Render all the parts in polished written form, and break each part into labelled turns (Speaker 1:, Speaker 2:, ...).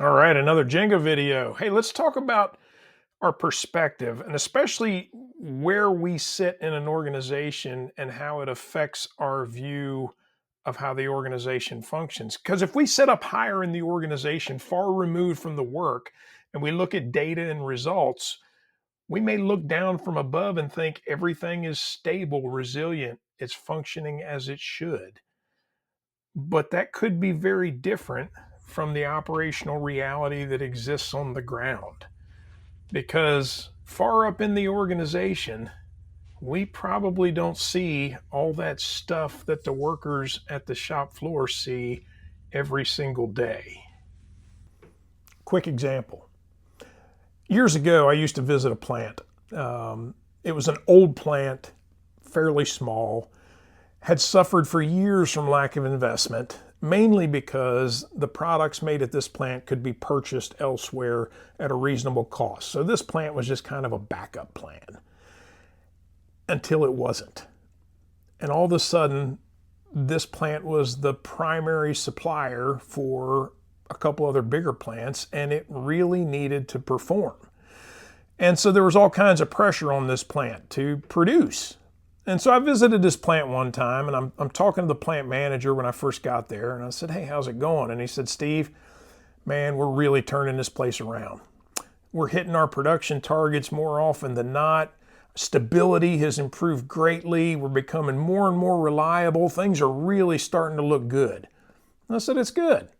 Speaker 1: All right, another Jenga video. Hey, let's talk about our perspective and especially where we sit in an organization and how it affects our view of how the organization functions. Because if we sit up higher in the organization, far removed from the work, and we look at data and results, we may look down from above and think everything is stable, resilient, it's functioning as it should. But that could be very different from the operational reality that exists on the ground. Because far up in the organization, we probably don't see all that stuff that the workers at the shop floor see every single day. Quick example. Years ago, I used to visit a plant. It was an old plant, fairly small, had suffered for years from lack of investment, mainly because the products made at this plant could be purchased elsewhere at a reasonable cost. So this plant was just kind of a backup plan until it wasn't. And all of a sudden, this plant was the primary supplier for a couple other bigger plants, and it really needed to perform. And so there was all kinds of pressure on this plant to produce. And so I visited this plant one time, and I'm talking to the plant manager when I first got there, and I said, "Hey, how's it going?" And he said, "Steve, man, we're really turning this place around. We're hitting our production targets more often than not. Stability has improved greatly. We're becoming more and more reliable. Things are really starting to look good." And I said, "It's good."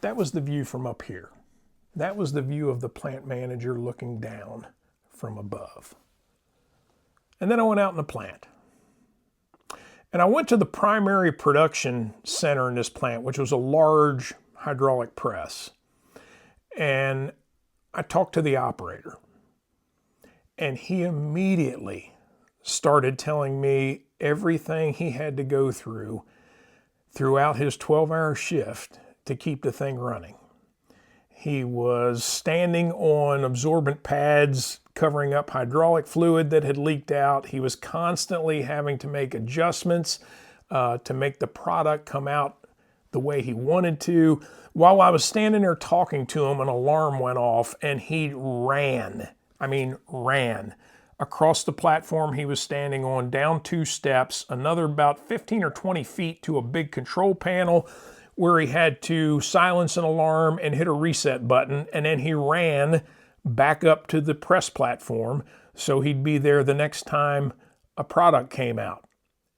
Speaker 1: That was the view from up here. That was the view of the plant manager looking down from above. And then I went out in the plant. And I went to the primary production center in this plant, which was a large hydraulic press. And I talked to the operator. And he immediately started telling me everything he had to go through throughout his 12-hour shift to keep the thing running. He was standing on absorbent pads covering up hydraulic fluid that had leaked out. He was constantly having to make adjustments to make the product come out the way he wanted to. While I was standing there talking to him, an alarm went off and he ran. Ran across the platform he was standing on, down 2 steps, another about 15 or 20 feet to a big control panel where he had to silence an alarm and hit a reset button, and then he ran back up to the press platform so he'd be there the next time a product came out.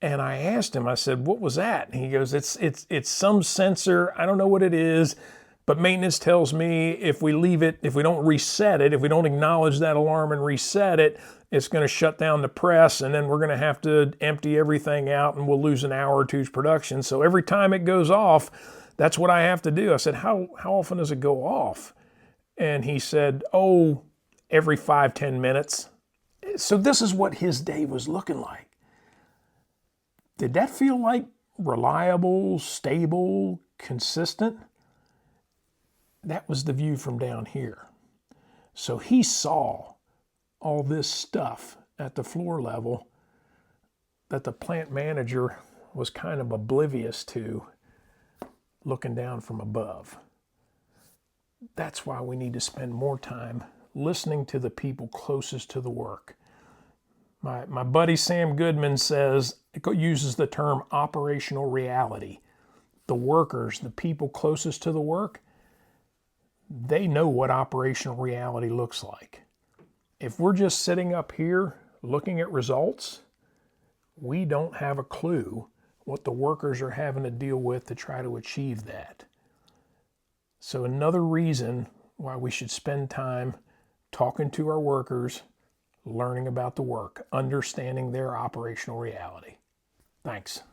Speaker 1: And I asked him, I said, "What was that?" And he goes, it's some sensor. I don't know what it is, but maintenance tells me if we leave it, if we don't reset it, if we don't acknowledge that alarm and reset it, it's going to shut down the press, and then we're going to have to empty everything out, and we'll lose an hour or two's production. So every time it goes off, that's what I have to do. I said, how often does it go off? And he said, "Oh, every 5-10 minutes." So this is what his day was looking like. Did that feel like reliable, stable, consistent? That was the view from down here. So he saw all this stuff at the floor level that the plant manager was kind of oblivious to, looking down from above. That's why we need to spend more time listening to the people closest to the work. My buddy Sam Goodman uses the term operational reality. The workers, the people closest to the work, they know what operational reality looks like. If we're just sitting up here looking at results, we don't have a clue what the workers are having to deal with to try to achieve that. So another reason why we should spend time talking to our workers, learning about the work, understanding their operational reality. Thanks.